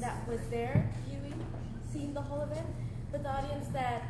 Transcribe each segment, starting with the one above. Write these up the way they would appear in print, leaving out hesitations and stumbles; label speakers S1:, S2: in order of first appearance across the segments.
S1: that was there viewing, seeing the whole event, but the audience that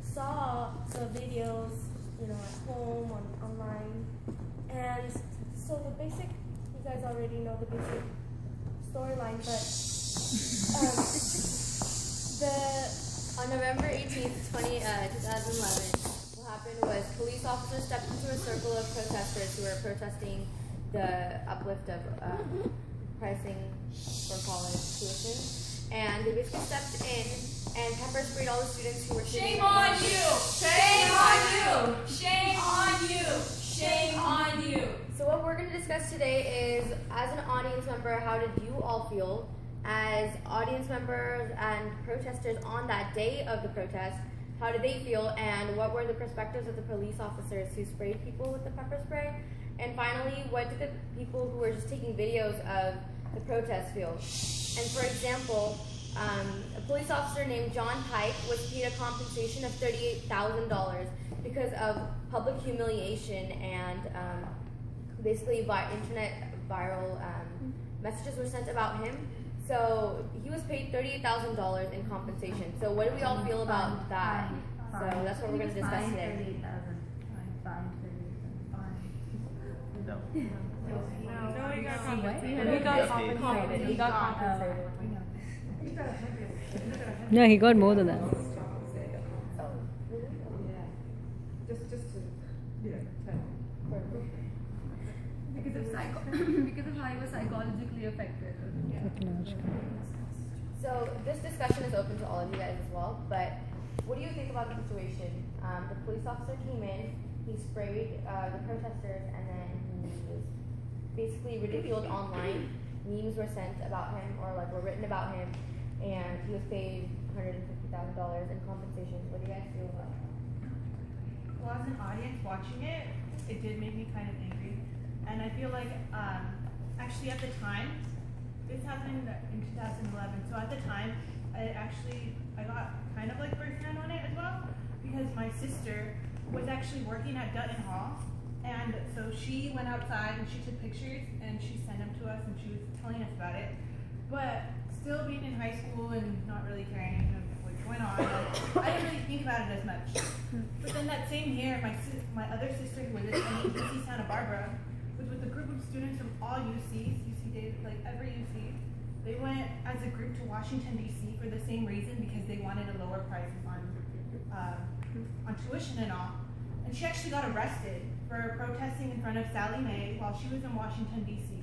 S1: saw the videos, at home, online. And so the basic, you guys already know the basic storyline, but
S2: on November 18th, 2011, what happened was police officers stepped into a circle of protesters who were protesting the uplift of pricing for college tuition, and they basically stepped in and pepper sprayed all the students who were sitting.
S3: Shame on you! Shame on you! Shame on you! Shame on you!
S2: So what we're going to discuss today is, as an audience member, how did you all feel? As audience members and protesters on that day of the protest, how did they feel? And what were the perspectives of the police officers who sprayed people with the pepper spray? And finally, what did the people who were just taking videos of the protest feel? And for example, a police officer named John Pike was paid a compensation of $38,000 because of public humiliation and basically internet viral messages were sent about him. So he was paid $38,000 in compensation. So what do we all feel about that? So that's what we're going to discuss today.
S1: No, he got compensated. He got compensated.
S4: No, he got more than that.
S5: Because of how he was psychologically affected.
S2: So this discussion is open to all of you guys as well, but what do you think about the situation? The police officer came in, he sprayed the protesters, and then he was basically ridiculed online. Memes were sent about him, or were written about him, and he was paid $150,000 in compensation. What do you guys feel about that?
S6: Well, as an audience watching it, it did make me kind of angry. And I feel like, actually at the time, this happened in 2011, so at the time, I got kind of firsthand on it as well, because my sister was actually working at Dutton Hall, and so she went outside and she took pictures and she sent them to us and she was telling us about it. But still being in high school and not really caring what's going on, I didn't really think about it as much. But then that same year, my other sister who was attending UC Santa Barbara was with a group of students from all UCs, UC Davis, every UC. They went as a group to Washington, D.C. for the same reason, because they wanted to lower prices on tuition and all. And she actually got arrested for protesting in front of Sallie Mae while she was in Washington, D.C.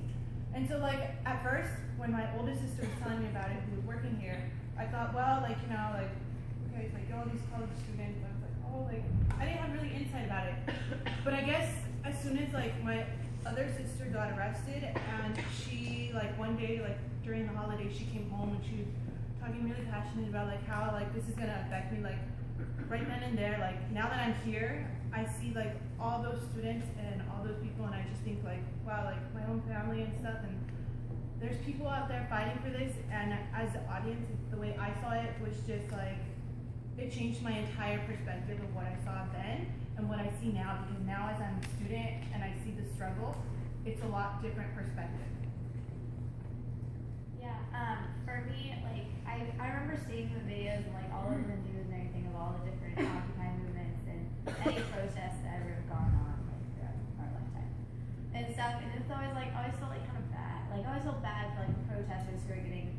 S6: And so at first, when my oldest sister was telling me about it, who was working here, I thought, well, okay, it's all these college students. I was like, oh, I didn't have really insight about it. But I guess as soon as my other sister got arrested, and she one day during the holidays she came home and she was talking really passionate about how this is gonna affect me right then and there. Now that I'm here, I see all those students and all those people, and I just think wow, my own family and stuff, and there's people out there fighting for this. And as the audience, the way I saw it was just it changed my entire perspective of what I saw then and what I see now, because now as I'm a student and I see the struggle, it's a lot different perspective.
S7: Yeah, for me, I remember seeing the videos and all over the news and everything of all the different Occupy movements and any protests that ever have gone on throughout our lifetime and stuff. And it's always I always felt kind of bad. I always felt bad for the protesters who are getting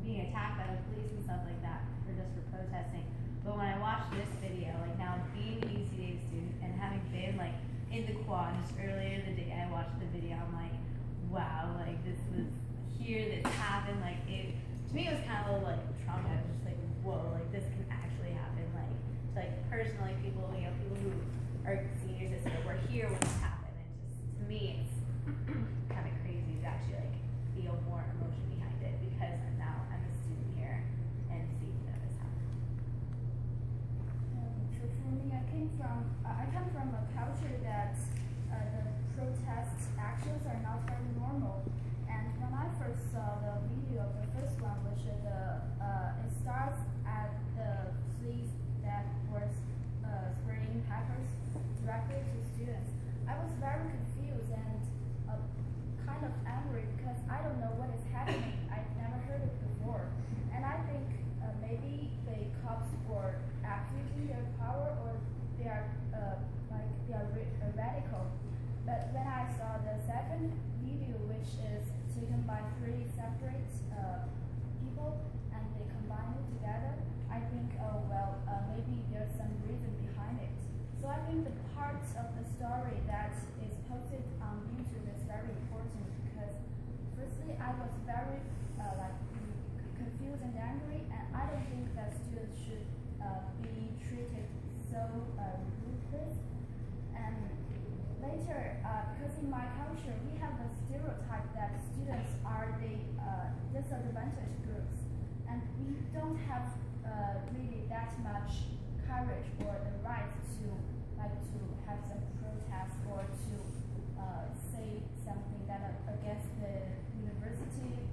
S7: being attacked by the police and stuff like that for protesting. But when I watched this video, now being a UC Davis student and having been in the quad just earlier the day I watched the video, I'm wow, this was here, this happened. To me it was kind of a little trauma. I was just whoa, this can actually happen. Personally, people who are seniors that were here when this happened, and just to me it's kind of crazy to actually feel more emotion behind it, because now I'm a student here and seeing that this happened.
S8: So for me, I come from a culture that the protest actions are not very normal. And when I first saw the video of the first one, which it starts at the police that was spraying peppers directly to students, I was very confused and kind of angry, because I don't know what is happening. I've never heard of it maybe the cops were actively their power or they are radical. But when I saw the second video, which is taken by three separate people and they combine it together, I think, maybe there's some reason behind it. So I think the part of the story that is posted on YouTube is very important because firstly, I was very confused and angry, and I don't think that students should be treated so ruthless. And later, because in my culture, we have the stereotype that students are the disadvantaged groups, and we don't have really that much courage or the right to have some protest or to say something that against the university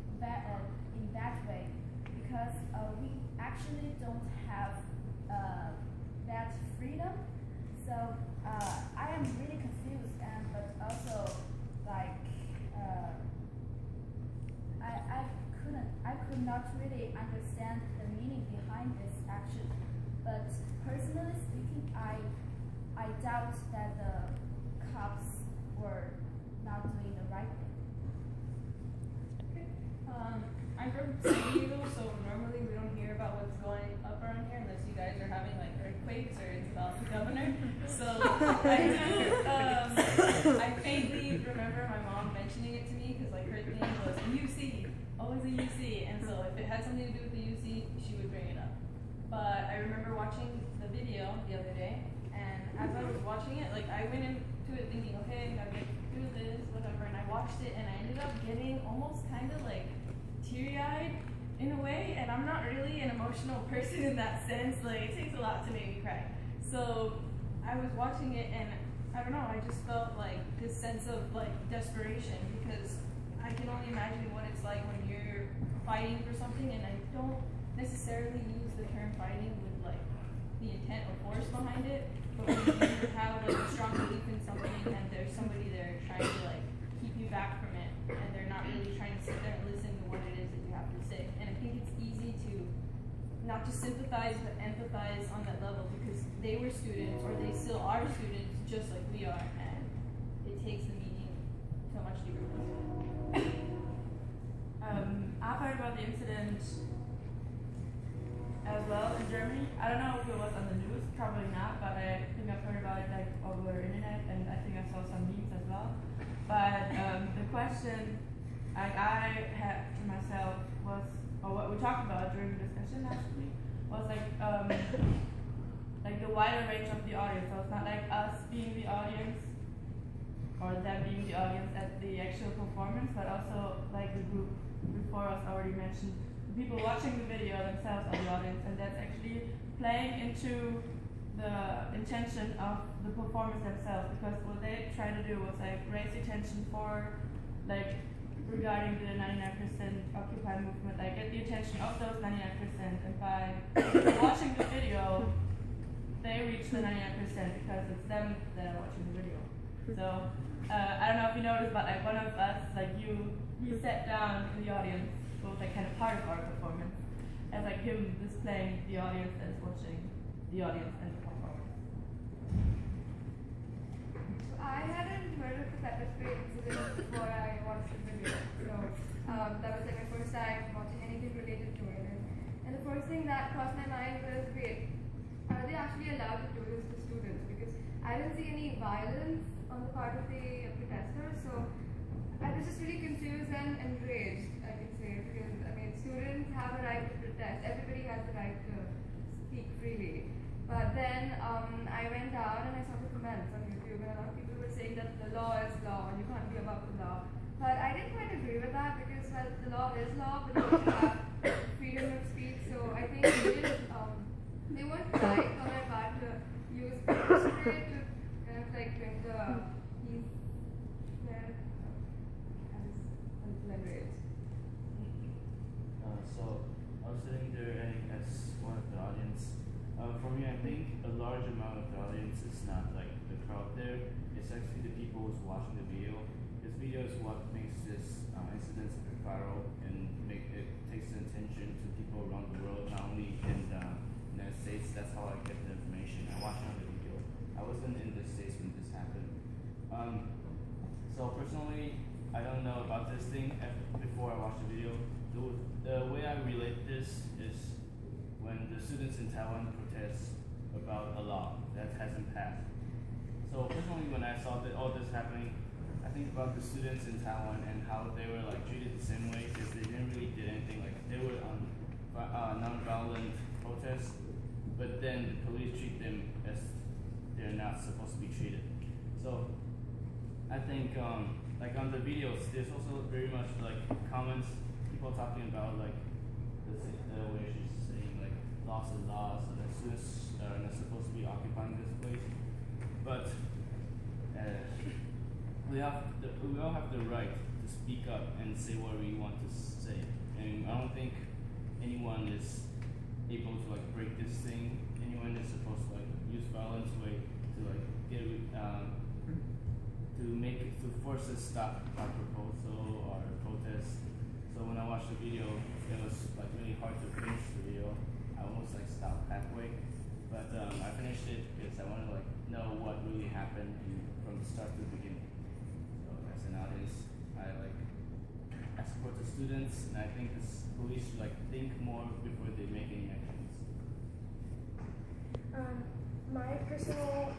S8: in that way, because we actually don't have that freedom. So I am really confused, but also I could not really understand the meaning behind this action. But personally speaking, I doubt that the cops were not doing the right thing.
S3: I'm from San Diego, so normally we don't hear about what's going up around here unless you guys are having like earthquakes or it's about the governor. So I vaguely remember my mom mentioning it to me because like her thing was a UC, always a UC, and so if it had something to do with the UC, she would bring it up. But I remember watching the video the other day, and as I was watching it, like I went into it thinking, okay, I'll get through this, whatever, and I watched it, and I ended up getting almost kind of like teary-eyed in a way, and I'm not really an emotional person in that sense. Like it takes a lot to make me cry. So I was watching it, and I don't know, I just felt like this sense of like desperation because I can only imagine what it's like when you're fighting for something, and I don't necessarily use the term fighting with like the intent or force behind it, but when you have like a strong belief in something and there's somebody there trying to like keep you back from it, and they're not really trying to sit there and listen to what it is that you have to say. And I think it's easy to not just sympathize but empathize on that level because they were students or they still are students just like we are, and it takes the meaning to a much deeper place.
S4: I've heard about the incident as well in Germany. I don't know if it was on the news, probably not, but I think I've heard about it like over internet, and I think I saw some memes as well. But the question like I had to myself was, or what we talked about during the discussion last week, was like the wider range of the audience. So it's not like us being the audience or them being the audience at the actual performance, but also like the group before us already mentioned, the people watching the video themselves are the audience, and that's actually playing into the intention of the performers themselves, because what they try to do was like raise attention for like regarding the 99% Occupy movement, like get the attention of those 99%, and by watching the video they reach the 99% because it's them that are watching the video. So I don't know if you noticed, but like one of us, like you sat down in the audience, was like kind of part of our performance, as like him displaying the audience and watching the audience and the performance.
S5: I hadn't heard of the pepper spray incident before I watched the video. So that was like my first time watching anything related to it. And the first thing that crossed my mind was, wait, are they actually allowed to do this to students? Because I didn't see any violence on the part of the protesters. So I was just really confused and enraged, I can say, because I mean, students have a right to protest. Everybody has the right to speak freely. But then I went down and I saw the comments on YouTube, and a lot of people were saying that the law is law and you can't be above the law. But I didn't quite agree with that because, well, the law is law, but you also have freedom of speech. So I think they weren't right on their part to use pepper spray to kind of like bring the peace there. I was a little enraged.
S9: So I was sitting there as one of the audience. For me, I think a large amount of the audience is not like the crowd there. It's actually the people who's watching the video. this video is what makes this incident viral and make it takes the attention to people around the world, not only in the United States. That's how I get the information. I watched another video. I wasn't in the States when this happened. So personally, I don't know about this thing before I watched the video. The way I relate this is when the students in Taiwan protest about a law that hasn't passed. So personally, when I saw that all this happening, I think about the students in Taiwan and how they were like treated the same way because they didn't really did anything. Like they were on non-violent protests, but then the police treat them as they're not supposed to be treated. So I think like on the videos, there's also very much like comments, people talking about like the way she's saying like laws and laws, and that students are not supposed to be occupying this place. But we all have the right to speak up and say what we want to say, and I don't think anyone is able to like break this thing. Anyone is supposed to like use violence way to like get to force us stop our proposal or protest. So when I watched the video, it was like really hard to finish the video. I almost like stopped halfway, but I finished it because I wanted to like know what really happened from the start to the beginning. So as an audience, I support the students, and I think the police should like think more before they make any actions.
S1: My personal